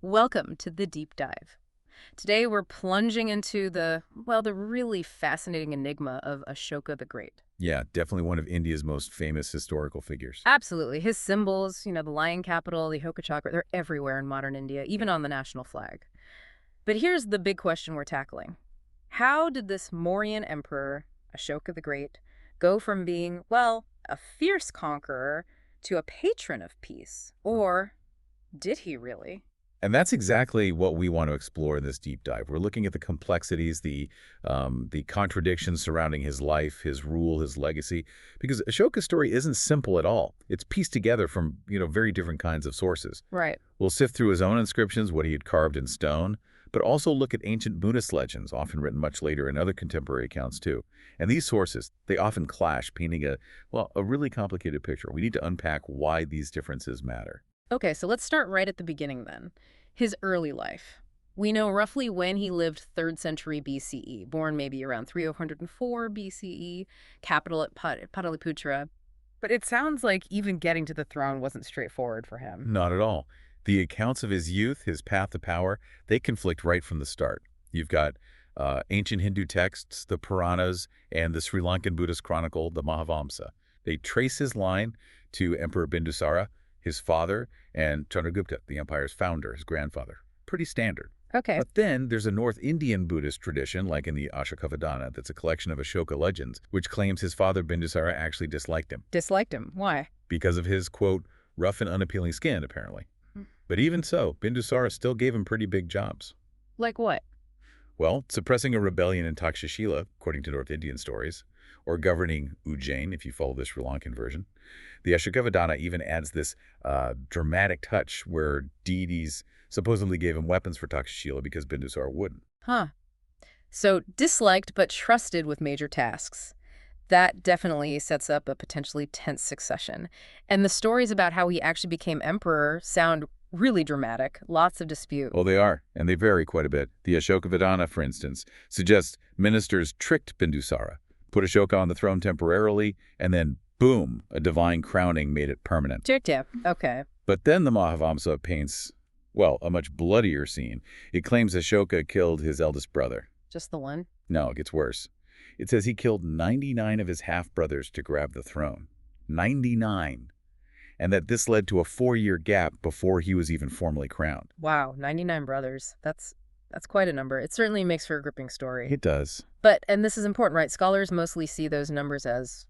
Welcome to the deep dive. Today we're plunging into the really fascinating enigma of Ashoka the Great. Yeah, definitely one of India's most famous historical figures. Absolutely. His symbols, the lion capital, the Ashoka chakra, they're everywhere in modern India, even on the national flag. But here's the big question we're tackling. How did this Mauryan emperor, Ashoka the Great, go from being, a fierce conqueror to a patron of peace? Or did he really? And that's exactly what we want to explore in this deep dive. We're looking at the complexities, the contradictions surrounding his life, his rule, his legacy, because Ashoka's story isn't simple at all. It's pieced together from, very different kinds of sources. Right. We'll sift through his own inscriptions, what he had carved in stone, but also look at ancient Buddhist legends, often written much later in other contemporary accounts too. And these sources, they often clash, painting a really complicated picture. We need to unpack why these differences matter. Okay, so let's start right at the beginning then. His early life. We know roughly when he lived 3rd century BCE, born maybe around 304 BCE, capital at Pataliputra. But it sounds like even getting to the throne wasn't straightforward for him. Not at all. The accounts of his youth, his path to power, they conflict right from the start. You've got ancient Hindu texts, the Puranas, and the Sri Lankan Buddhist chronicle, the Mahavamsa. They trace his line to Emperor Bindusara, his father, and Chandragupta, the empire's founder, his grandfather. Pretty standard. Okay. But then there's a North Indian Buddhist tradition, like in the Ashoka that's a collection of Ashoka legends, which claims his father Bindusara actually disliked him. Disliked him. Why? Because of his, quote, rough and unappealing skin, apparently. But even so, Bindusara still gave him pretty big jobs. Like what? Well, suppressing a rebellion in Takshashila, according to North Indian stories, or governing Ujjain, if you follow the Sri Lankan version. The Ashoka even adds this dramatic touch where deities supposedly gave him weapons for Takshashila because Bindusara wouldn't. Huh. So disliked but trusted with major tasks. That definitely sets up a potentially tense succession. And the stories about how he actually became emperor sound really dramatic. Lots of dispute. Oh, they are, and they vary quite a bit. The Ashoka, for instance, suggests ministers tricked Bindusara, put Ashoka on the throne temporarily, and then, boom, a divine crowning made it permanent. Tip. Okay. But then the Mahavamsa paints, a much bloodier scene. It claims Ashoka killed his eldest brother. Just the one? No, it gets worse. It says he killed 99 of his half-brothers to grab the throne. 99. And that this led to a 4-year gap before he was even formally crowned. Wow, 99 brothers. That's quite a number. It certainly makes for a gripping story. It does. And this is important, right? Scholars mostly see those numbers as,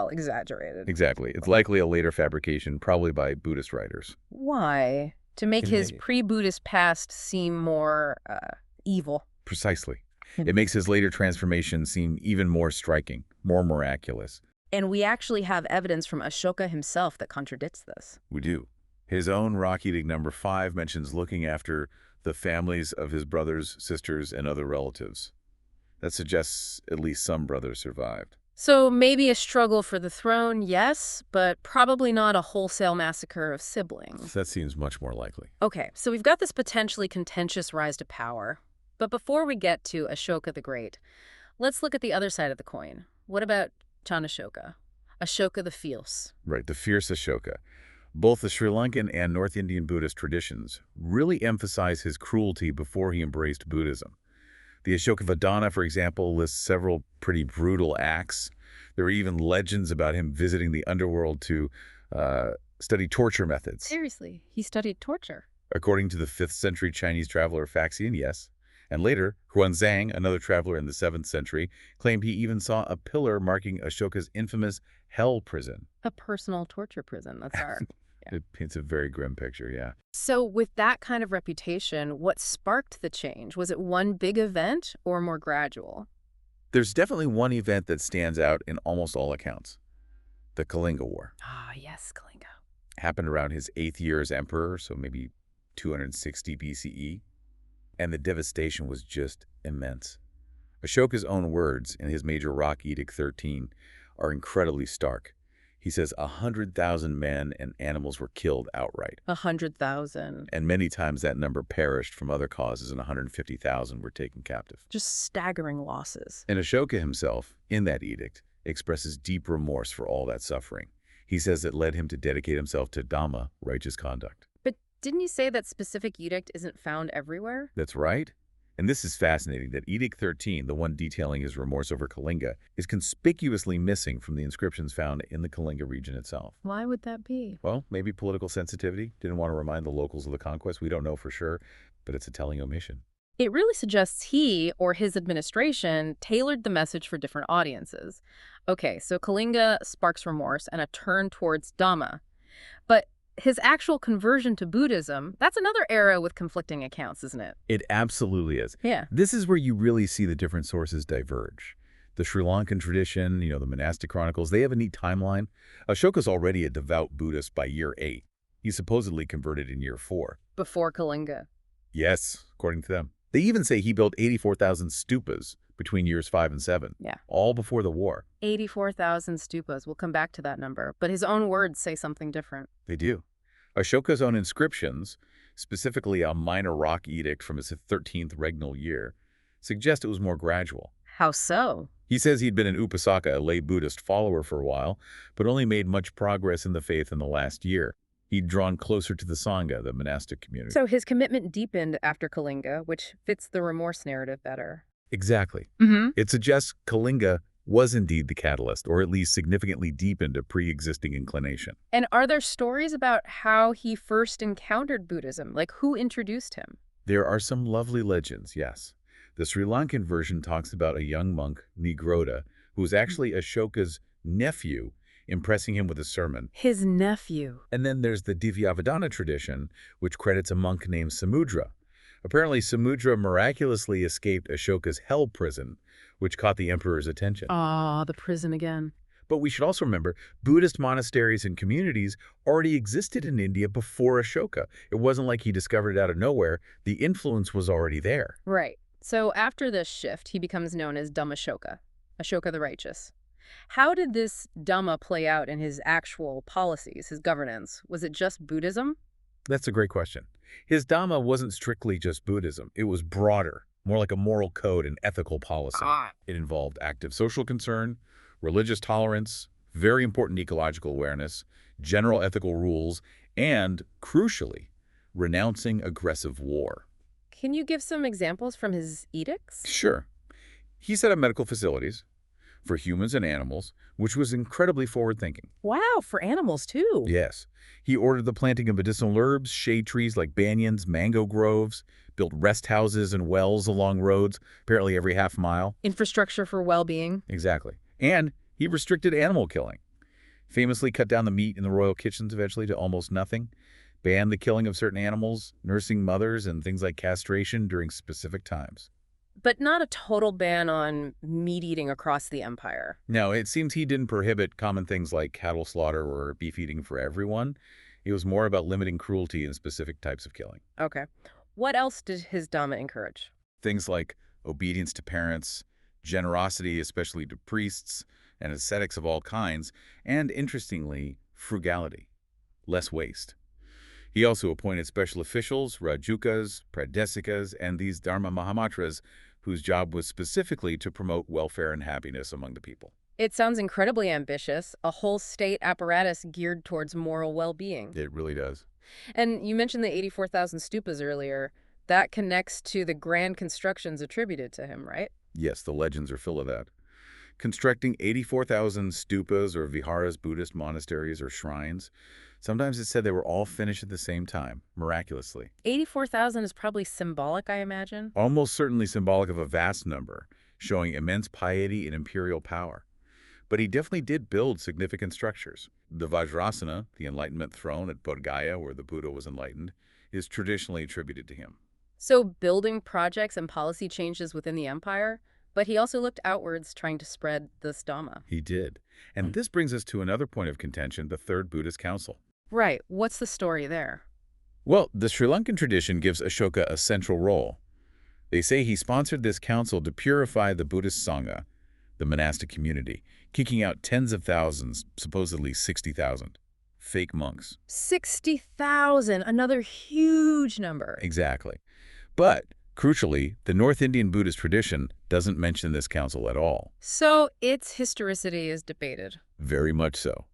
exaggerated. Exactly. It's likely a later fabrication, probably by Buddhist writers. Why? To make his pre-Buddhist past seem more evil. Precisely. It makes his later transformation seem even more striking, more miraculous. And we actually have evidence from Ashoka himself that contradicts this. We do. His own rock edict number 5 mentions looking after the families of his brothers, sisters, and other relatives. That suggests at least some brothers survived. So maybe a struggle for the throne, yes, but probably not a wholesale massacre of siblings. That seems much more likely. Okay, so we've got this potentially contentious rise to power. But before we get to Ashoka the Great, let's look at the other side of the coin. What about Chandashoka? Ashoka the Fierce. Right, the fierce Ashoka. Both the Sri Lankan and North Indian Buddhist traditions really emphasize his cruelty before he embraced Buddhism. The Ashoka, for example, lists several pretty brutal acts. There are even legends about him visiting the underworld to study torture methods. Seriously, he studied torture? According to the 5th century Chinese traveler Faxian, yes. And later, Huanzang, another traveler in the 7th century, claimed he even saw a pillar marking Ashoka's infamous hell prison. A personal torture prison, that's our... Yeah. It paints a very grim picture, yeah. So with that kind of reputation, what sparked the change? Was it one big event or more gradual? There's definitely one event that stands out in almost all accounts. The Kalinga War. Ah, yes, Kalinga. Happened around his 8th year as emperor, so maybe 260 BCE. And the devastation was just immense. Ashoka's own words in his major rock edict 13 are incredibly stark. He says 100,000 men and animals were killed outright. 100,000. And many times that number perished from other causes and 150,000 were taken captive. Just staggering losses. And Ashoka himself, in that edict, expresses deep remorse for all that suffering. He says it led him to dedicate himself to Dhamma, righteous conduct. But didn't you say that specific edict isn't found everywhere? That's right. And this is fascinating that Edict 13, the one detailing his remorse over Kalinga, is conspicuously missing from the inscriptions found in the Kalinga region itself. Why would that be? Well, maybe political sensitivity. Didn't want to remind the locals of the conquest. We don't know for sure, but it's a telling omission. It really suggests he or his administration tailored the message for different audiences. Okay, so Kalinga sparks remorse and a turn towards Dhamma. But his actual conversion to Buddhism, that's another era with conflicting accounts, isn't it? It absolutely is. Yeah. This is where you really see the different sources diverge. The Sri Lankan tradition, the monastic chronicles, they have a neat timeline. Ashoka's already a devout Buddhist by year 8. He supposedly converted in year 4. Before Kalinga. Yes, according to them. They even say he built 84,000 stupas between years 5 and 7. Yeah. All before the war. 84,000 stupas. We'll come back to that number. But his own words say something different. They do. Ashoka's own inscriptions, specifically a minor rock edict from his 13th regnal year, suggest it was more gradual. How so? He says he'd been an Upasaka, a lay Buddhist follower for a while, but only made much progress in the faith in the last year. He'd drawn closer to the Sangha, the monastic community. So his commitment deepened after Kalinga, which fits the remorse narrative better. Exactly. Mm-hmm. It suggests Kalinga was indeed the catalyst, or at least significantly deepened a pre-existing inclination. And are there stories about how he first encountered Buddhism? Like, who introduced him? There are some lovely legends, yes. The Sri Lankan version talks about a young monk, Nigroda, who was actually Ashoka's nephew, impressing him with a sermon. His nephew. And then there's the Divyavadana tradition, which credits a monk named Samudra. Apparently, Samudra miraculously escaped Ashoka's hell prison, which caught the emperor's attention. Ah, the prison again. But we should also remember, Buddhist monasteries and communities already existed in India before Ashoka. It wasn't like he discovered it out of nowhere. The influence was already there. Right. So after this shift, he becomes known as Dhammashoka, Ashoka the Righteous. How did this Dhamma play out in his actual policies, his governance? Was it just Buddhism? That's a great question. His Dhamma wasn't strictly just Buddhism. It was broader, more like a moral code and ethical policy. It involved active social concern, religious tolerance, very important ecological awareness, general ethical rules, and, crucially, renouncing aggressive war. Can you give some examples from his edicts? Sure. He set up medical facilities for humans and animals, which was incredibly forward-thinking. Wow, for animals too. Yes. He ordered the planting of medicinal herbs, shade trees like banyans, mango groves, built rest houses and wells along roads, apparently every half mile. Infrastructure for well-being. Exactly. And he restricted animal killing. Famously cut down the meat in the royal kitchens eventually to almost nothing. Banned the killing of certain animals, nursing mothers, and things like castration during specific times. But not a total ban on meat eating across the empire. No, it seems he didn't prohibit common things like cattle slaughter or beef eating for everyone. It was more about limiting cruelty in specific types of killing. Okay. What else did his Dhamma encourage? Things like obedience to parents, generosity, especially to priests, and ascetics of all kinds, and, interestingly, frugality, less waste. He also appointed special officials, Rajukas, Pradesikas, and these Dharma Mahamatras, whose job was specifically to promote welfare and happiness among the people. It sounds incredibly ambitious, a whole state apparatus geared towards moral well-being. It really does. And you mentioned the 84,000 stupas earlier. That connects to the grand constructions attributed to him, right? Yes, the legends are full of that. Constructing 84,000 stupas or viharas, Buddhist monasteries or shrines. Sometimes it's said they were all finished at the same time, miraculously. 84,000 is probably symbolic, I imagine. Almost certainly symbolic of a vast number, showing immense piety and imperial power. But he definitely did build significant structures. The Vajrasana, the Enlightenment throne at Bodh Gaya, where the Buddha was enlightened, is traditionally attributed to him. So building projects and policy changes within the empire, but he also looked outwards trying to spread this Dhamma. He did. And this brings us to another point of contention, the Third Buddhist Council. Right. What's the story there? Well, the Sri Lankan tradition gives Ashoka a central role. They say he sponsored this council to purify the Buddhist Sangha, the monastic community, kicking out tens of thousands, supposedly 60,000, fake monks. 60,000, another huge number. Exactly. But, crucially, the North Indian Buddhist tradition doesn't mention this council at all. So its historicity is debated. Very much so.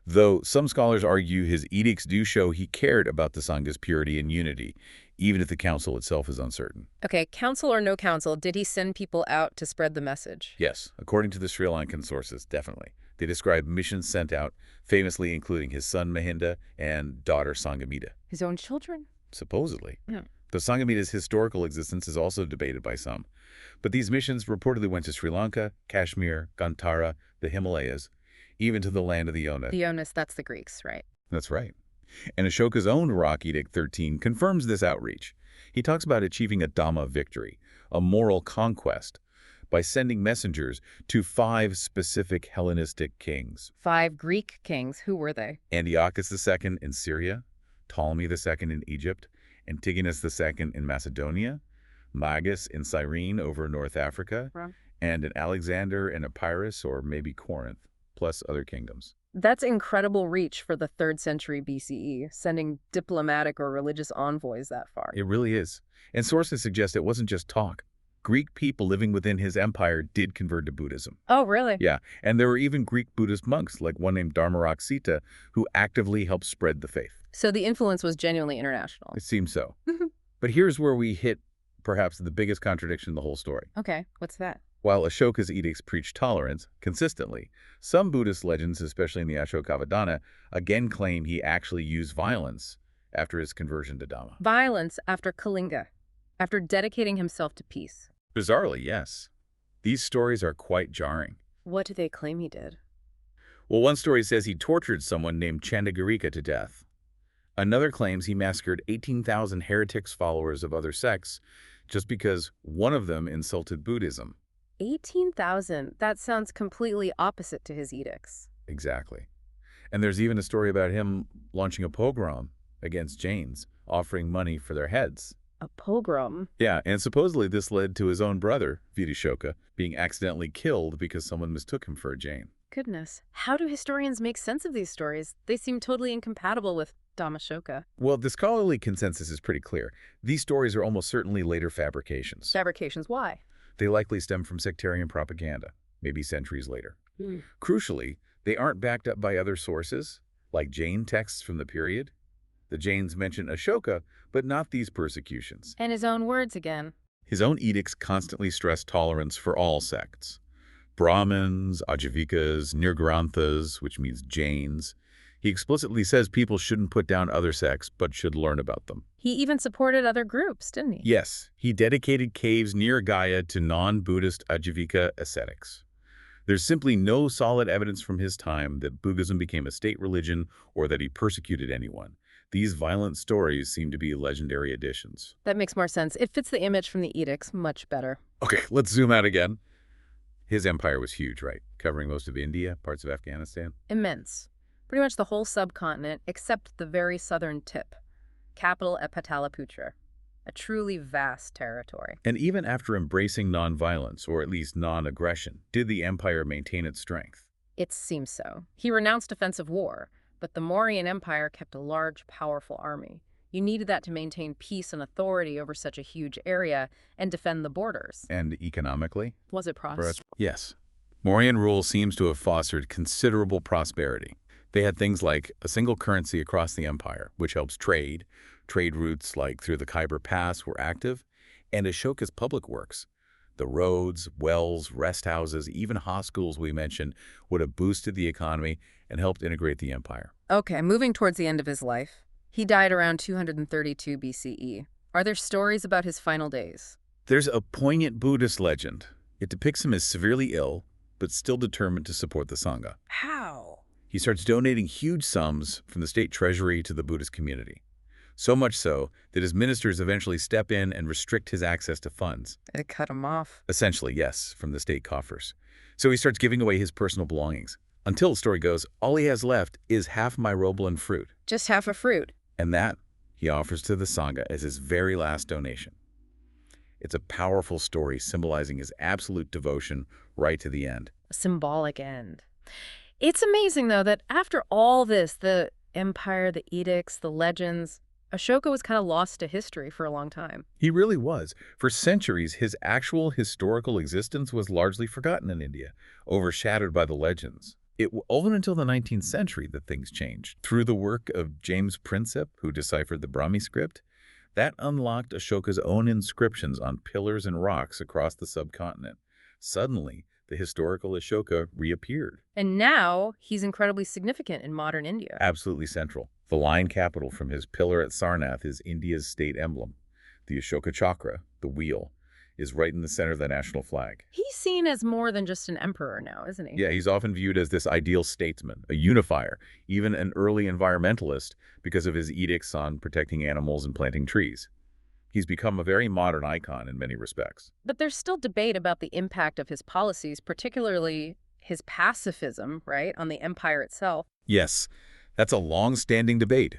though some scholars argue his edicts do show he cared about the Sangha's purity and unity, even if the council itself is uncertain. Okay, council or no council, did he send people out to spread the message? Yes, according to the Sri Lankan sources, definitely. They describe missions sent out, famously including his son Mahinda and daughter Sangamita. His own children? Supposedly. Yeah. Though Sangamita's historical existence is also debated by some. But these missions reportedly went to Sri Lanka, Kashmir, Gandhara, the Himalayas, even to the land of the Yona. The Onis, that's the Greeks, right? That's right. And Ashoka's own Rock Edict 13 confirms this outreach. He talks about achieving a Dhamma victory, a moral conquest, by sending messengers to 5 specific Hellenistic kings. 5 Greek kings. Who were they? Antiochus II in Syria, Ptolemy II in Egypt, Antigonus II in Macedonia, Magus in Cyrene over North Africa, and an Alexander in Epirus or maybe Corinth, plus other kingdoms. That's incredible reach for the 3rd century BCE, sending diplomatic or religious envoys that far. It really is. And sources suggest it wasn't just talk. Greek people living within his empire did convert to Buddhism. Oh, really? Yeah, and there were even Greek Buddhist monks, like one named Dharmaraksita, who actively helped spread the faith. So the influence was genuinely international. It seems so. But here's where we hit perhaps the biggest contradiction in the whole story. Okay, what's that? While Ashoka's edicts preach tolerance consistently, some Buddhist legends, especially in the Ashokavadana, again claim he actually used violence after his conversion to Dhamma. Violence after Kalinga, after dedicating himself to peace. Bizarrely, yes. These stories are quite jarring. What do they claim he did? Well, one story says he tortured someone named Chandagarika to death. Another claims he massacred 18,000 heretics followers of other sects just because one of them insulted Buddhism. 18,000? That sounds completely opposite to his edicts. Exactly. And there's even a story about him launching a pogrom against Jains, offering money for their heads. A pogrom? Yeah, and supposedly this led to his own brother, Ashoka, being accidentally killed because someone mistook him for a Jain. Goodness. How do historians make sense of these stories? They seem totally incompatible with Ashoka. Well, the scholarly consensus is pretty clear. These stories are almost certainly later fabrications. Fabrications, why? They likely stem from sectarian propaganda, maybe centuries later. Crucially, they aren't backed up by other sources, like Jain texts from the period. The Jains mention Ashoka, but not these persecutions. And his own words again. His own edicts constantly stress tolerance for all sects. Brahmins, Ajivikas, Nirgranthas, which means Jains. He explicitly says people shouldn't put down other sects, but should learn about them. He even supported other groups, didn't he? Yes, he dedicated caves near Gaya to non-Buddhist Ajivika ascetics. There's simply no solid evidence from his time that Buddhism became a state religion or that he persecuted anyone. These violent stories seem to be legendary additions. That makes more sense. It fits the image from the edicts much better. Okay, let's zoom out again. His empire was huge, right? Covering most of India, parts of Afghanistan. Immense. Pretty much the whole subcontinent, except the very southern tip. Capital at Pataliputra. A truly vast territory. And even after embracing nonviolence, or at least non-aggression, did the empire maintain its strength? It seems so. He renounced offensive war, but the Mauryan Empire kept a large, powerful army. You needed that to maintain peace and authority over such a huge area and defend the borders. And economically? Was it prosperous? Yes. Mauryan rule seems to have fostered considerable prosperity. They had things like a single currency across the empire, which helps trade. Trade routes like through the Khyber Pass were active, and Ashoka's public works. The roads, wells, rest houses, even hospitals we mentioned would have boosted the economy and helped integrate the empire. Okay, moving towards the end of his life. He died around 232 BCE. Are there stories about his final days? There's a poignant Buddhist legend. It depicts him as severely ill, but still determined to support the Sangha. How? He starts donating huge sums from the state treasury to the Buddhist community. So much so that his ministers eventually step in and restrict his access to funds. It cut him off. Essentially, yes, from the state coffers. So he starts giving away his personal belongings. Until, the story goes, all he has left is half myrobalan fruit. Just half a fruit. And that he offers to the Sangha as his very last donation. It's a powerful story symbolizing his absolute devotion right to the end. A symbolic end. It's amazing, though, that after all this, the empire, the edicts, the legends, Ashoka was kind of lost to history for a long time. He really was. For centuries, his actual historical existence was largely forgotten in India, overshadowed by the legends. Wasn't until the 19th century that things changed. Through the work of James Prinsep, who deciphered the Brahmi script, that unlocked Ashoka's own inscriptions on pillars and rocks across the subcontinent. Suddenly, the historical Ashoka reappeared. And now he's incredibly significant in modern India. Absolutely central. The lion capital from his pillar at Sarnath is India's state emblem. The Ashoka chakra, the wheel, is right in the center of the national flag. He's seen as more than just an emperor now, isn't he? Yeah, he's often viewed as this ideal statesman, a unifier, even an early environmentalist because of his edicts on protecting animals and planting trees. He's become a very modern icon in many respects. But there's still debate about the impact of his policies, particularly his pacifism, right, on the empire itself. Yes, that's a long-standing debate.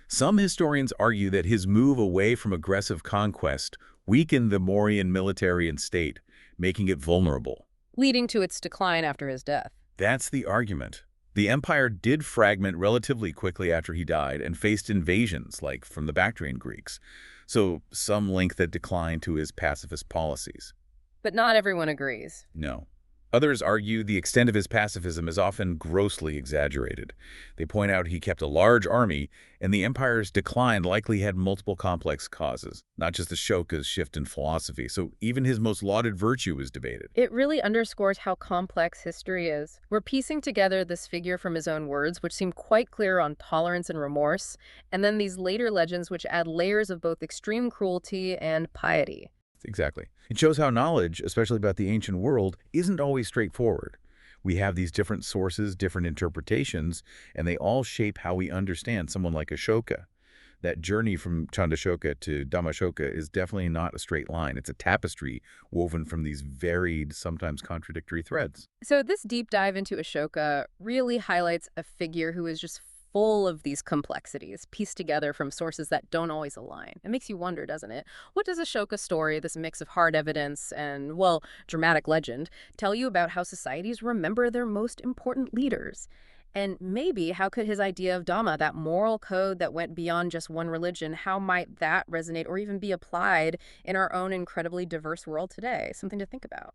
Some historians argue that his move away from aggressive conquest weakened the Mauryan military and state, making it vulnerable. Leading to its decline after his death. That's the argument. The empire did fragment relatively quickly after he died and faced invasions, like from the Bactrian Greeks. So some link that decline to his pacifist policies. But not everyone agrees. No. Others argue the extent of his pacifism is often grossly exaggerated. They point out he kept a large army, and the empire's decline likely had multiple complex causes, not just Ashoka's shift in philosophy, so even his most lauded virtue was debated. It really underscores how complex history is. We're piecing together this figure from his own words, which seem quite clear on tolerance and remorse, and then these later legends which add layers of both extreme cruelty and piety. Exactly. It shows how knowledge, especially about the ancient world, isn't always straightforward. We have these different sources, different interpretations, and they all shape how we understand someone like Ashoka. That journey from Chandashoka to Dhammashoka is definitely not a straight line. It's a tapestry woven from these varied, sometimes contradictory threads. So this deep dive into Ashoka really highlights a figure who is just full of these complexities, pieced together from sources that don't always align. It makes you wonder, doesn't it? What does Ashoka's story, this mix of hard evidence and, well, dramatic legend, tell you about how societies remember their most important leaders? And maybe how could his idea of Dhamma, that moral code that went beyond just one religion, how might that resonate or even be applied in our own incredibly diverse world today? Something to think about.